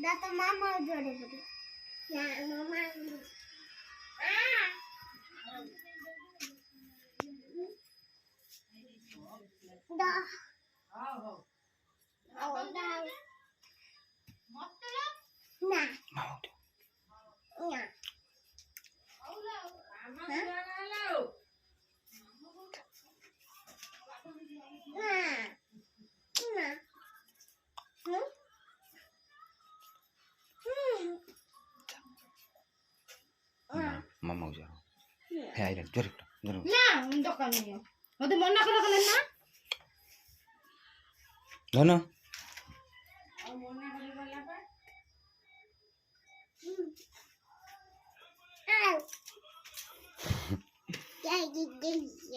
દાતો મામા જોડે બધું ના મામા dah nah mama ujar he ayo jor nah untuk kami ya nanti mau nak kalian na no ya